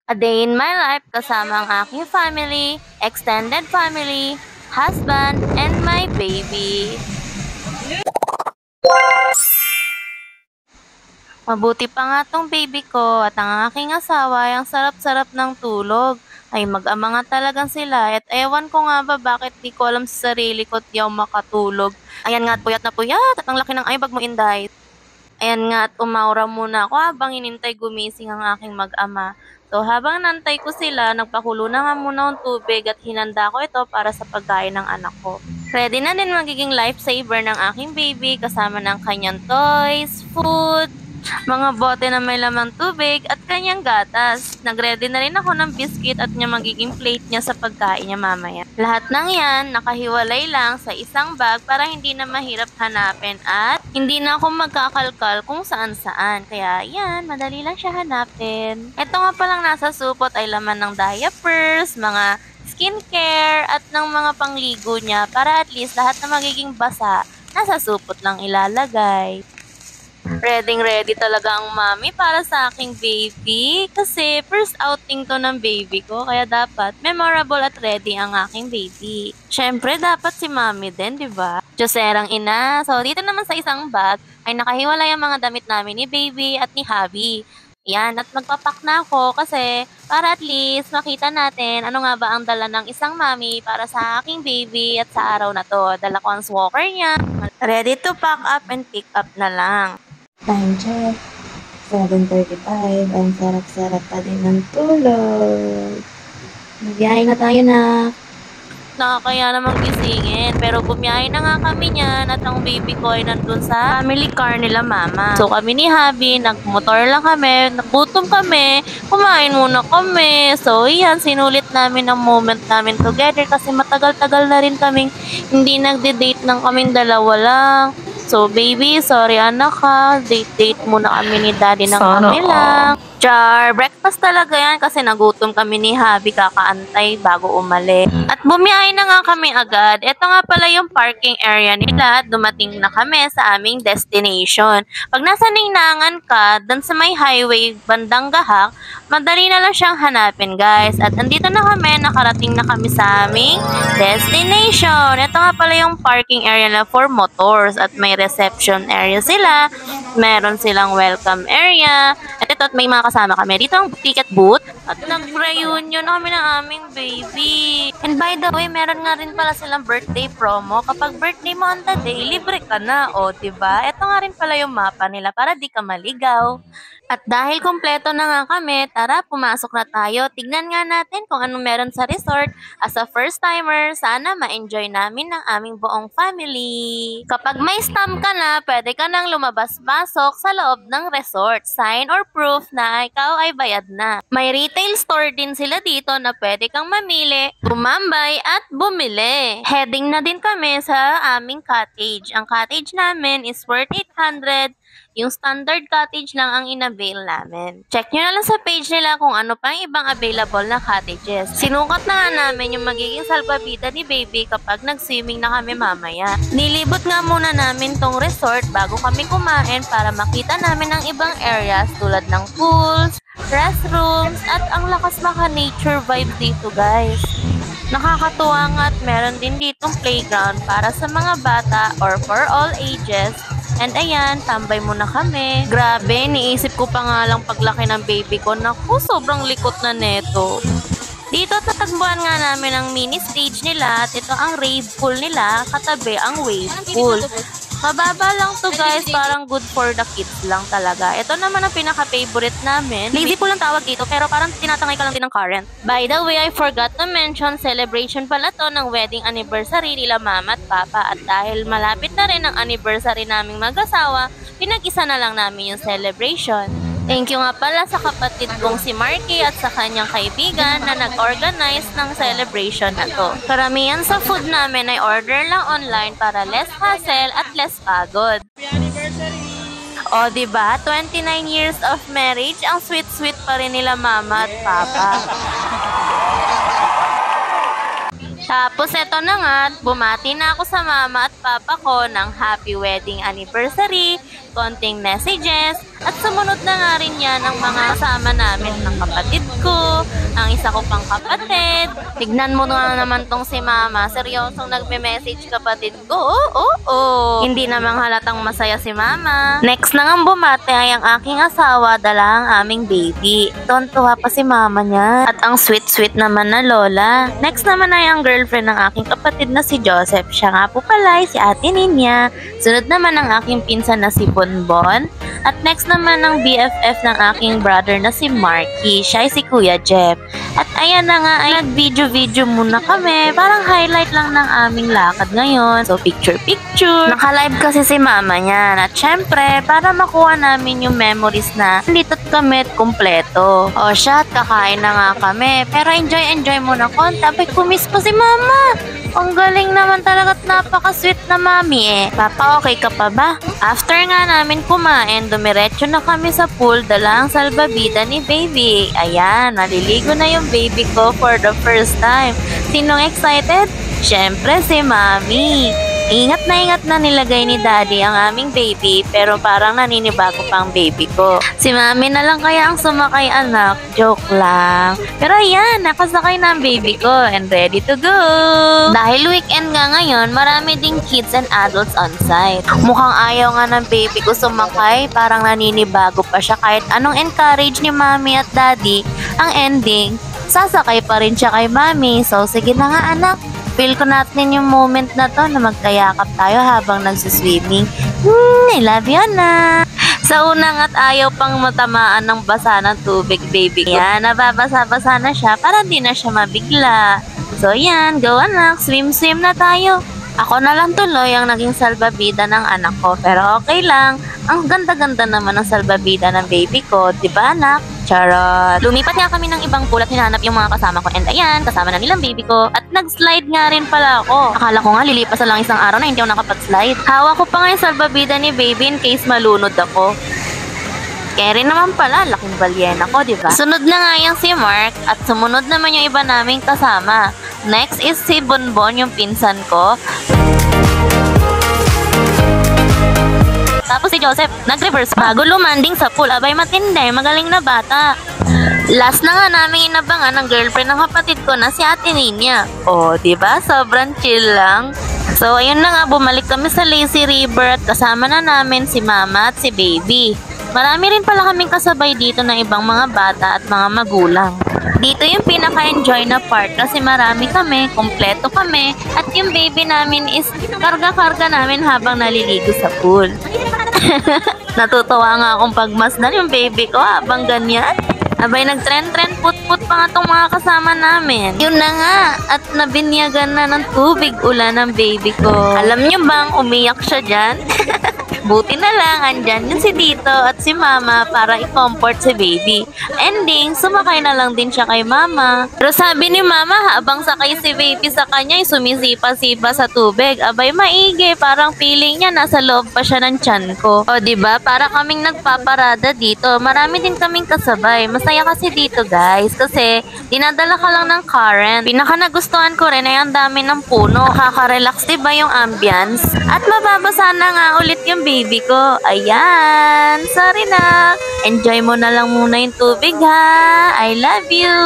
A day in my life kasama ang aking family, extended family, husband, and my baby. Mabuti pa nga tong baby ko at ang aking asawa ay ang sarap-sarap ng tulog. Ay mag-ama nga talagang sila at ewan ko nga ba bakit di ko alam sa sarili ko at di ako makatulog. Ayan nga at puyat na puyat at ang laki ng ayabag mo, Inday. Ayan nga at umaura muna ako habang inintay gumising ang aking mag-ama. So habang nantay ko sila, nagpakulo na nga muna ng tubig at hinanda ko ito para sa pagkain ng anak ko. Ready na din magiging lifesaver ng aking baby kasama ng kanyang toys, food, mga bote na may lamang tubig at kanyang gatas. Nagready na rin ako ng biscuit at niya magiging plate niya sa pagkain niya mamaya. Lahat ng yan nakahiwalay lang sa isang bag para hindi na mahirap hanapin at hindi na ako magkakalkal kung saan-saan. Kaya yan, madali lang siya hanapin. Ito nga palang nasa supot ay laman ng diapers, mga skincare at ng mga pangligo niya para at least lahat na magiging basa nasa supot lang ilalagay. Ready talaga ang mami para sa aking baby kasi first outing to ng baby ko kaya dapat memorable at ready ang aking baby. Syempre dapat si mami din, di ba? Diyoserang ina. So dito naman sa isang bag ay nakahiwalay ang mga damit namin ni baby at ni hubby. Yan, at magpapak na ako kasi para at least makita natin ano nga ba ang dala ng isang mami para sa aking baby at sa araw na to. Dala ko ang walker niya. Ready to pack up and pick up na lang. Time check, 7:35. Ang sarap-sarap pa din ng tulog. Magbiyahe na tayo na. Nakakaya namang gisingin. Pero bumiyahe na nga kami niyan at ang baby ko ay nandun sa family car nila mama. So kami ni hubby, nagmotor lang kami, nagutom kami, kumain muna kami. So yan, sinulit namin ang moment namin together kasi matagal-tagal na rin kaming hindi nagde-date ng kaming dalawa lang. So, baby, sorry anak ha. Date muna kami ni daddy ng kami lang. Char, breakfast talaga yan kasi nagutom kami ni hubby kakaantay bago umalis. At bumiyahe na nga kami agad. Ito nga pala yung parking area nila at dumating na kami sa aming destination. Pag nasa Ninangan ka, dan sa may highway bandang Gahak, madali na lang siyang hanapin guys. At andito na kami, nakarating na kami sa aming destination. Ito nga pala yung parking area na for motors at may reception area sila. Meron silang welcome area. At ito at may mga kasama kami. Dito ang ticket booth. At nag-reunion na kami ng aming baby. And by the way, meron nga rin pala silang birthday promo. Kapag birthday mo on the day, libre ka na. O, diba? Ito nga rin pala yung mapa nila para di ka maligaw. At dahil kumpleto na nga kami, tara pumasok na tayo. Tignan nga natin kung anong meron sa resort. As a first timer, sana ma-enjoy namin ng aming buong family. Kapag may stamp ka na, pwede ka nang lumabas-pasok sa loob ng resort. Sign or proof na ikaw ay bayad na. May retail store din sila dito na pwede kang mamili, tumambay at bumili. Heading na din kami sa aming cottage. Ang cottage namin is worth 800. Yung standard cottage lang ang inavail namin. Check nyo na lang sa page nila kung ano pang ibang available na cottages. Sinukat na nga namin yung magiging salbabida ni baby kapag nag-swimming na kami mamaya. Nilibot nga muna namin tong resort bago kami kumain para makita namin ang ibang areas tulad ng pools, restrooms, at ang lakas maka-nature vibe dito guys. Nakakatuwa nga at meron din ditong playground para sa mga bata or for all ages. And ayan, tambay muna kami. Grabe, niisip ko pa nga lang paglaki ng baby ko. Naku, sobrang likot na neto. Dito tatagbuan nga namin ang mini stage nila at ito ang rave pool nila, katabi ang wave pool. Mababa lang to guys, parang good for the kids lang talaga. Ito naman ang pinaka-favorite namin. Lazy pool ang tawag dito pero parang tinatangay ka lang din ng current. By the way, I forgot to mention, celebration pala to ng wedding anniversary nila mama at papa. At dahil malapit na rin ang anniversary naming mag-asawa, pinag-isa na lang namin yung celebration. Thank you nga pala sa kapatid kong si Marky at sa kanyang kaibigan na nag-organize ng celebration na to. Karamihan sa food namin ay order lang online para less hassle at less pagod. O diba, 29 years of marriage, ang sweet-sweet pa rin nila mama at papa. Tapos eto na nga, bumati na ako sa mama at papa ko ng happy wedding anniversary, konting messages, at sumunod na nga rin yan ng mga kasama namin ng kapatid ko, ang isa ko pang kapatid. Tignan mo nga naman tong si mama, seryosong nagme-message kapatid ko. Oo. Hindi namang halatang masaya si mama. Next na nga bumate ay ang aking asawa, dala ang aming baby. Tontuwa pa si mama niya. At ang sweet-sweet naman na lola. Next naman ay ang girlfriend ng aking kapatid na si Joseph. Siya nga po pala ay si Ate Ninya. Sunod naman ang aking pinsan na si Bonbon. At next naman ang BFF ng aking brother na si Marky. Siya ay si Kuya Jeff. At ayan na nga ay nag-video-video muna kami. Parang highlight lang ng aming lakad ngayon. So picture-picture. Naka-live kasi si mama niyan. At syempre, para makuha namin yung memories na dito't kami at kumpleto. O siya, kakain na nga kami. Pero enjoy muna konti. Abay, kumis pa si mama. Ang galing naman talaga at napaka-sweet na mami eh. Papa, okay ka pa ba? After nga namin kumain, dumiretso na kami sa pool, dala ang salbabida ni baby. Ayan, maliligo na yung baby ko for the first time. Sinong excited? Syempre si mami. Ingat na nilagay ni daddy ang aming baby, pero parang naninibago pa ang baby ko. Si mami na lang kaya ang sumakay, anak. Joke lang. Pero ayan, nakasakay na ang baby ko and ready to go. Dahil weekend nga ngayon, marami ding kids and adults on site. Mukhang ayaw nga ng baby ko sumakay, parang naninibago pa siya kahit anong encourage ni mami at daddy. Ang ending, sasakay pa rin siya kay mami. So sige na nga anak. Feel ko natin yung moment na to na magkayakap tayo habang nagsuswimming. I love you na. Sa unang at ayaw pang matamaan ng basa ng tubig, baby ko. Yan, nababasa-basa na siya para di na siya mabigla. So yan, go anak, swim na tayo. Ako na lang tuloy ang naging salbabida ng anak ko, pero okay lang. Ang ganda-ganda naman ng salbabida ng baby ko, di ba anak? Charot! Lumipat nga kami ng ibang pool at hinanap yung mga kasama ko. And ayan, kasama na nilang baby ko. At nag-slide nga rin pala ako. Akala ko nga lilipas na lang isang araw na hindi ako nakapag-slide. Hawak ko pa nga yung salbabida ni baby in case malunod ako. Kaya rin naman pala, laking balyena ko, di ba? Sunod na nga yung si Mark at sumunod naman yung iba naming kasama. Next is si Bonbon, yung pinsan ko. Tapos si Joseph, nag-reverse bago lumanding sa pool. Abay matindi, magaling na bata. Last na nga namin inabangan ng girlfriend ng kapatid ko na si Ate Ninya. Oh, diba? Sobrang chill lang. So, ayun na nga, bumalik kami sa Lazy River at kasama na namin si Mama at si Baby. Marami rin pala kaming kasabay dito ng ibang mga bata at mga magulang. Dito yung pinaka-enjoy na part kasi marami kami, kompleto kami, at yung baby namin is karga-karga namin habang naliligo sa pool. Natutuwa nga akong pagmasdan yung baby ko habang ganyan. Abay, nag-trend put-put pa nga tong mga kasama namin. Yun na nga, at nabinyagan na ng tubig ulan ng baby ko. Alam nyo bang umiyak siya dyan? Buti na lang, andyan yun si Tito at si Mama para i-comfort si baby. Ending, sumakay na lang din siya kay Mama. Pero sabi ni Mama, habang sakay si baby sa kanya, ay sumisipa-sipa sa tubig. Abay, maigi, parang feeling niya nasa loob pa siya ng tiyan ko. O diba, para kaming nagpaparada dito. Marami din kaming kasabay. Masaya kasi dito guys, kasi dinadala ka lang ng current. Pinaka nagustuhan ko rin ay ang dami ng puno. Nakaka-relax diba yung ambience? At mababasa na nga ulit yung baby ko. Ayan. Sorry na. Enjoy mo na lang muna yung tubig ha. I love you.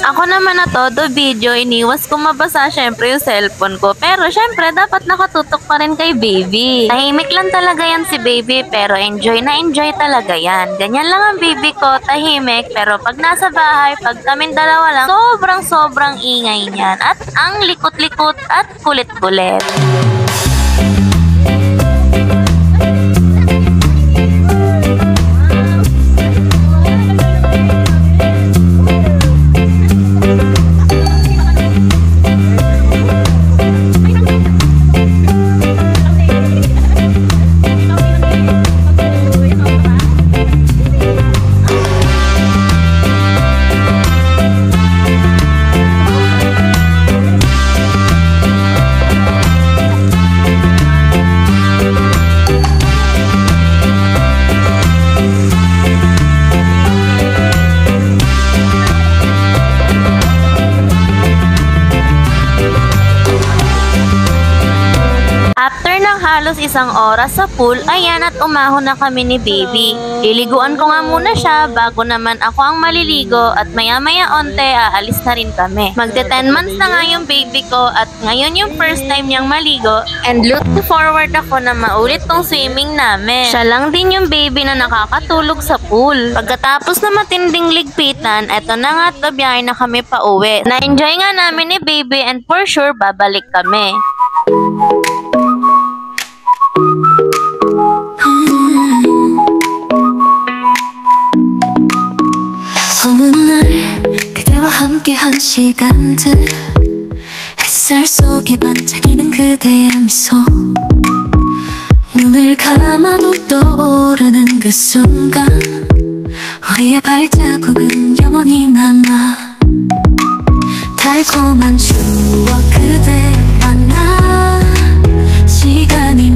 Ako naman na todo video, iniwas ko mabasa syempre yung cellphone ko. Pero syempre, dapat nakatutok pa rin kay baby. Tahimik lang talaga yan si baby, pero enjoy na enjoy talaga yan. Ganyan lang ang baby ko, tahimik. Pero pag nasa bahay, pag kaming dalawa lang, sobrang ingay niyan. At ang likot-likot at kulit-kulit. isang oras sa pool, ayan at umahon na kami ni baby. Liliguan ko nga muna siya bago naman ako ang maliligo at maya-maya onte aalis na rin kami. Magte 10 months na nga yung baby ko at ngayon yung first time niyang maligo and looking forward ako na maulit tong swimming namin. Siya lang din yung baby na nakakatulog sa pool. Pagkatapos na matinding ligpitan, eto na nga at babiyahe na kami pa uwi. Na-enjoy nga namin ni baby and for sure babalik kami. 어느 날 그대와 함께한 시간들 햇살 속에 반짝이는 그대의 미소 눈을 감아도 떠오르는 그 순간 우리의 발자국은 영원히 남아 달콤한 추억 그대 만나 시간이